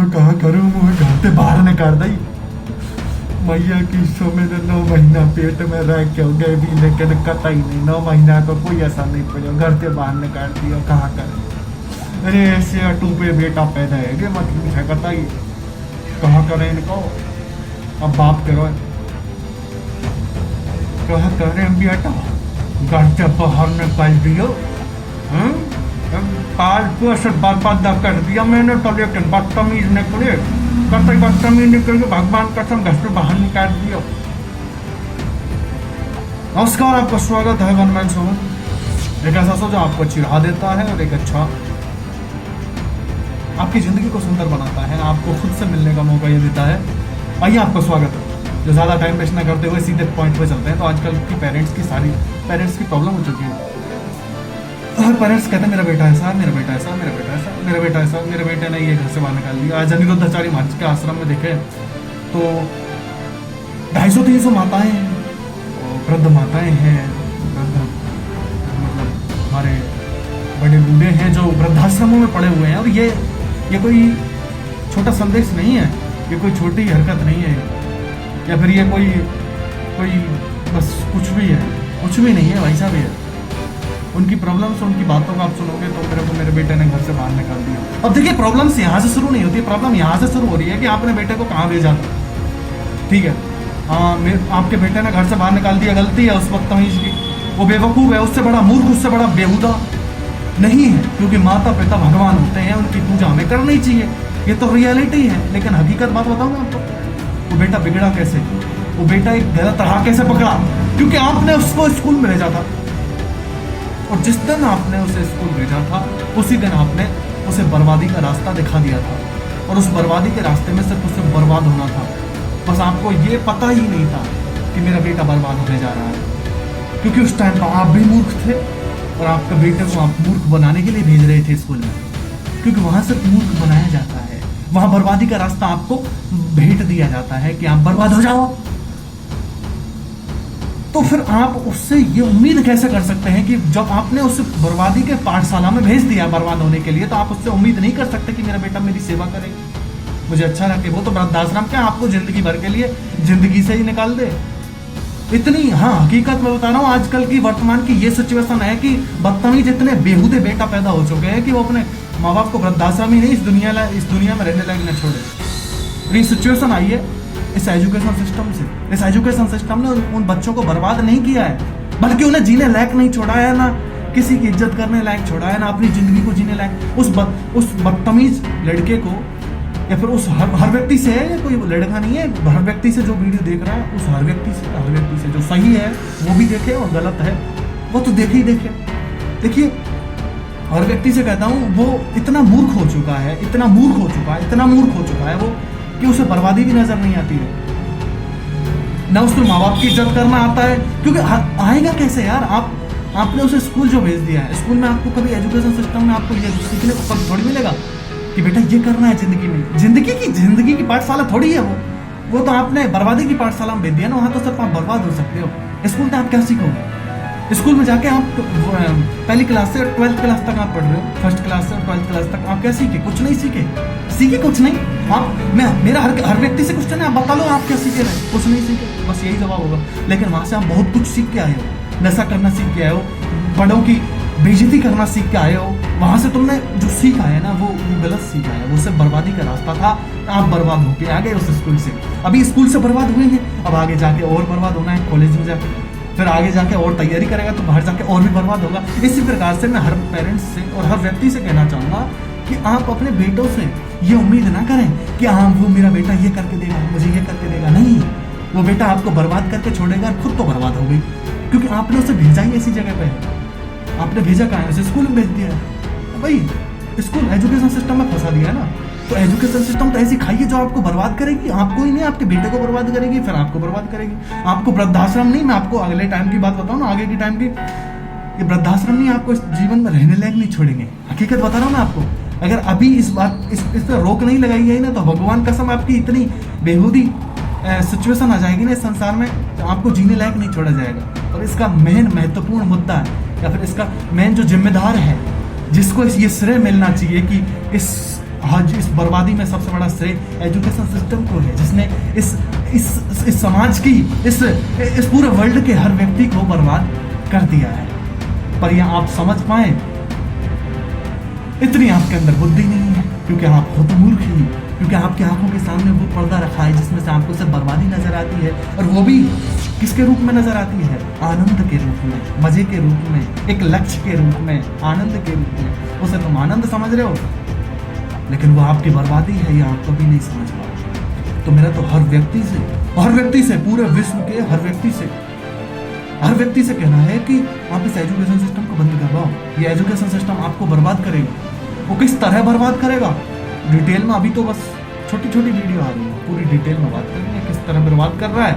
मैं कहा करूँ, मुझे घर से बाहर निकाल दी मैया की। सो मेरे 9 महीना पेट में रह के हो गए भी, लेकिन कतई नहीं, 9 महीना को कोई असर नहीं पड़ा, घर से बाहर निकाल दिया। कहाँ करें, अरे ऐसे अटू पे बेटा पैदा है कि मतलब है, कतई कहाँ करें इनको। अब बाप करो, कहा करें बेटा, घर से बाहर निकाल दियो, काल पोषण बर्बाद कर दिया मैंने तो, लेकिन बदतमीज निकले, कतई बदतमीज निकल के भगवान कसम घर से बाहर निकाल दिया। नमस्कार, आपका स्वागत है वन मैन सोन। एक ऐसा शो जो आपको चिढ़ा देता है और एक अच्छा आपकी जिंदगी को सुंदर बनाता है, आपको खुद से मिलने का मौका ये देता है। आइए, आपका स्वागत है। जो ज़्यादा टाइम वेस्ट ना करते हुए सीधे पॉइंट पे चलते हैं। तो आजकल की पेरेंट्स की प्रॉब्लम हो चुकी है। हर पेरेंट्स कहते हैं मेरा बेटा ऐसा, मेरा बेटा ऐसा, मेरा बेटा ऐसा, मेरा बेटा ऐसा, मेरे बेटे ने ये घर से बाहर निकाल दिया। आज अनिरुद्धाचार्य महाराज के आश्रम में देखे तो 250-300 माताएं, वृद्ध माताएं हैं, मतलब हमारे बड़े बूढ़े हैं जो वृद्धाश्रमों में पड़े हुए हैं। और ये कोई छोटा संदेश नहीं है, ये कोई छोटी हरकत नहीं है, या फिर ये कोई बस कुछ भी है, कुछ भी नहीं है भाई साहब। ये उनकी प्रॉब्लम्स, उनकी बातों को आप सुनोगे तो मेरे बेटे ने घर से बाहर निकाल दिया। अब देखिए, प्रॉब्लम्स यहाँ से शुरू नहीं होती, प्रॉब्लम यहाँ से शुरू हो रही है कि आपने बेटे को कहाँ भेजा था। ठीक है, आपके बेटे ने घर से बाहर निकाल दिया, गलती है उस बदतमीज की, वो बेवकूफ़ है, उससे बड़ा मूर्ख, उससे बड़ा बेहुदा नहीं है। क्योंकि माता पिता भगवान होते हैं, उनकी पूजा हमें करनी चाहिए, ये तो रियलिटी है। लेकिन हकीकत बात बताऊँ मैं आपको, वो बेटा बिगड़ा कैसे, वो बेटा एक गलत राह कैसे पकड़ा, क्योंकि आपने उसको स्कूल में भेजा था। और जिस दिन आपने उसे स्कूल भेजा था, उसी दिन आपने उसे बर्बादी का रास्ता दिखा दिया था। और उस बर्बादी के रास्ते में सिर्फ उसे बर्बाद होना था। बस आपको ये पता ही नहीं था कि मेरा बेटा बर्बाद होने जा रहा है, क्योंकि उस टाइम पर आप भी मूर्ख थे और आपके बेटे को आप मूर्ख बनाने के लिए भेज रहे थे स्कूल में, क्योंकि वहाँ सिर्फ मूर्ख बनाया जाता है, वहाँ बर्बादी का रास्ता आपको भेंट दिया जाता है कि आप बर्बाद हो जाओ। तो फिर आप उससे ये उम्मीद कैसे कर सकते हैं कि जब आपने उसे बर्बादी के पाठशाला में भेज दिया बर्बाद होने के लिए, तो आप उससे उम्मीद नहीं कर सकते कि मेरा बेटा मेरी सेवा करे, मुझे अच्छा रखे। वो तो वृद्धाश्रम क्या आपको जिंदगी भर के लिए जिंदगी से ही निकाल दे। इतनी, हाँ, हकीकत में बता रहा हूँ, आजकल की वर्तमान की ये सिचुएशन है कि बदतमीज इतने बेहुदे बेटा पैदा हो चुके हैं कि वो अपने माँ बाप को वृद्धाश्रम ही नहीं, इस दुनिया में रहने लायक न छोड़े। ये सिचुएशन आई है इस एजुकेशन सिस्टम से। इस एजुकेशन सिस्टम ने उन बच्चों को बर्बाद नहीं किया है, बल्कि उन्हें जीने लायक नहीं छोड़ा है, ना किसी की इज्जत करने लायक छोड़ा है, ना अपनी जिंदगी को जीने लायक। उस बदतमीज लड़के को, या फिर उस हर व्यक्ति से है, कोई लड़का नहीं है, हर व्यक्ति से जो वीडियो देख रहा है, उस हर व्यक्ति से जो सही है वो भी देखे और गलत है वो तो देखे ही देखे। देखिए, हर व्यक्ति से कहता हूँ, वो इतना मूर्ख हो चुका है, इतना मूर्ख हो चुका है वो, कि उसे बर्बादी भी नजर नहीं आती है, ना उसको माँ बाप की इज्जत करना आता है। क्योंकि आएगा कैसे यार, आपने उसे स्कूल जो भेज दिया है, स्कूल में आपको कभी एजुकेशन सिस्टम में आपको ये सीखने को कभी थोड़ी मिलेगा कि बेटा ये करना है जिंदगी में। जिंदगी की पाठशाला थोड़ी है वो तो आपने बर्बादी की पाठशाला में भेज दिया ना, वहाँ तो सिर्फ आप बर्बाद हो सकते हो। स्कूल में आप क्या सीखोगे? स्कूल में जाके आप पहली क्लास से 12th क्लास तक आप पढ़ रहे हो, 1st क्लास से 12th क्लास तक आप क्या सीखे? कुछ नहीं सीखे कुछ नहीं। मेरा हर व्यक्ति से क्वेश्चन है, आप बता लो आप क्या सीखे रहे? कुछ नहीं सीखे, बस यही जवाब होगा। लेकिन वहाँ से आप बहुत कुछ सीख के आए हो, नशा करना सीख के आए हो, बड़ों की बेइज्जती करना सीख के आए हो। वहाँ से तुमने जो सीखा है ना, वो गलत सीखा है, वो सिर्फ बर्बादी का रास्ता था। आप बर्बाद होके आ गए उस स्कूल से। अभी स्कूल से बर्बाद हुए हैं, अब आगे जाके और बर्बाद होना है, कॉलेज में जाके, फिर आगे जाके और तैयारी करेगा तो बाहर जाके और भी बर्बाद होगा। इसी प्रकार से मैं हर पेरेंट्स से और हर व्यक्ति से कहना चाहूँगा कि आप अपने बेटों से ये उम्मीद ना करें कि हाँ वो मेरा बेटा ये करके देगा, मुझे ये करके देगा। नहीं, वो बेटा आपको बर्बाद करके छोड़ेगा और खुद तो बर्बाद हो गई, क्योंकि आपने उसे भेजा ही ऐसी जगह पे। आपने भेजा कहाँ है? उसे स्कूल में भेज दिया है भाई। स्कूल एजुकेशन सिस्टम में फंसा दिया है ना, तो एजुकेशन सिस्टम तो ऐसी खाइए जो आपको बर्बाद करेगी। आपको ही नहीं, आपके बेटे को बर्बाद करेगी, फिर आपको बर्बाद करेगी। आपको वृद्धाश्रम नहीं, मैं आपको अगले टाइम की बात बताऊँ ना, आगे की टाइम की, ये वृद्धाश्रम नहीं आपको इस जीवन में रहने लायक नहीं छोड़ेंगे। हकीकत बता रहा हूँ मैं आपको। अगर अभी इस पर रोक नहीं लगाई गई ना, तो भगवान कसम आपकी इतनी बेहूदी सिचुएशन आ जाएगी ना इस संसार में, तो आपको जीने लायक नहीं छोड़ा जाएगा। और इसका मेन महत्वपूर्ण मुद्दा है, या फिर इसका मेन जो जिम्मेदार है, जिसको ये श्रेय मिलना चाहिए कि इस आज इस बर्बादी में सबसे बड़ा श्रेय एजुकेशन सिस्टम को है, जिसने इस समाज की इस पूरे वर्ल्ड के हर व्यक्ति को बर्बाद कर दिया है। पर यह आप समझ पाए, इतनी आपके अंदर बुद्धि नहीं है, क्योंकि आप हो तो मूर्ख ही, क्योंकि आपकी आंखों के सामने वो पर्दा रखा है जिसमें से आपको सिर्फ बर्बादी नजर आती है, और वो भी किसके रूप में नजर आती है? आनंद के रूप में, मजे के रूप में, एक लक्ष्य के रूप में, आनंद के रूप में। उसे तुम आनंद समझ रहे हो, लेकिन वो आपकी बर्बादी है, ये आप कभी नहीं समझ पाओगे। तो मेरा तो हर व्यक्ति से पूरे विश्व के हर व्यक्ति से कहना है कि आप इस एजुकेशन सिस्टम को बंद करवाओ। ये एजुकेशन सिस्टम आपको बर्बाद करेगा। वो किस तरह बर्बाद करेगा, डिटेल में अभी तो बस छोटी छोटी वीडियो आ रही है, पूरी डिटेल में बात करेंगे किस तरह बर्बाद कर रहा है,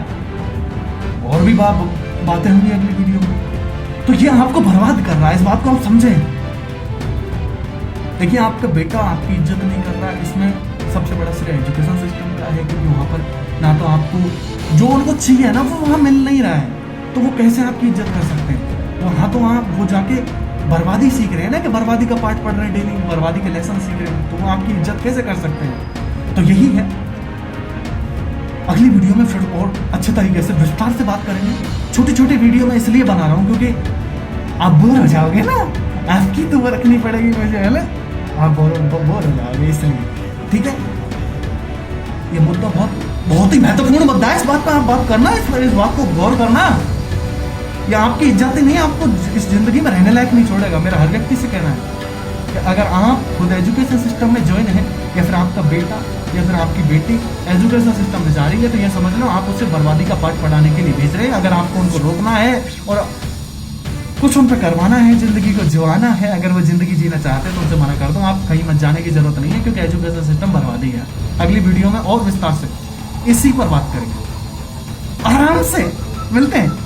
और भी बातें होंगी अगली वीडियो में। तो ये आपको बर्बाद कर रहा है, इस बात को आप समझें। देखिए, आपका बेटा आपकी इज्जत नहीं कर रहा है, इसमें सबसे बड़ा श्रेय एजुकेशन सिस्टम का है, क्योंकि वहाँ पर ना तो आपको जो उनको चाहिए ना वो वहाँ मिल नहीं रहा है, तो वो कैसे आपकी इज्जत कर सकते हैं? वहाँ तो वो जाके बर्बादी सीख रहे हैं ना, कि बर्बादी का पाठ पढ़ रहे हैं डेली, बर्बादी के लेसन सीख रहे हैं, तो वो आपकी इज्जत कैसे कर सकते हैं? तो यही है, अगली वीडियो में फिर और अच्छे तरीके से विस्तार से बात करेंगे। छोटी छोटी वीडियो में इसलिए बना रहा हूँ क्योंकि आप बोर हो जाओगे ना, आपकी तो रखनी पड़ेगी मुझे, है ना, आप बोर हो जाओगे, इसलिए ठीक है। ये मुद्दा बहुत ही महत्वपूर्ण मुद्दा है, इस बात पर आप बात करना, इस बात को गौर करना। ये आपकी इज्जत ही नहीं, आपको इस जिंदगी में रहने लायक नहीं छोड़ेगा। मेरा हर व्यक्ति से कहना है कि अगर आप खुद एजुकेशन सिस्टम में ज्वाइन है, या फिर आपका बेटा या फिर आपकी बेटी एजुकेशन सिस्टम में जा रही है, तो यह समझ लो आप उसे बर्बादी का पाठ पढ़ाने के लिए भेज रहे हैं। अगर आपको उनको रोकना है और कुछ उन पर करवाना है, जिंदगी को जिवाना है, अगर वो जिंदगी जीना चाहते हैं तो उनसे मना कर दो, आप कहीं मत जाने की जरूरत नहीं है, क्योंकि एजुकेशन सिस्टम बर्बादी है। अगली वीडियो में और विस्तार से इसी पर बात करेंगे, आराम से मिलते हैं।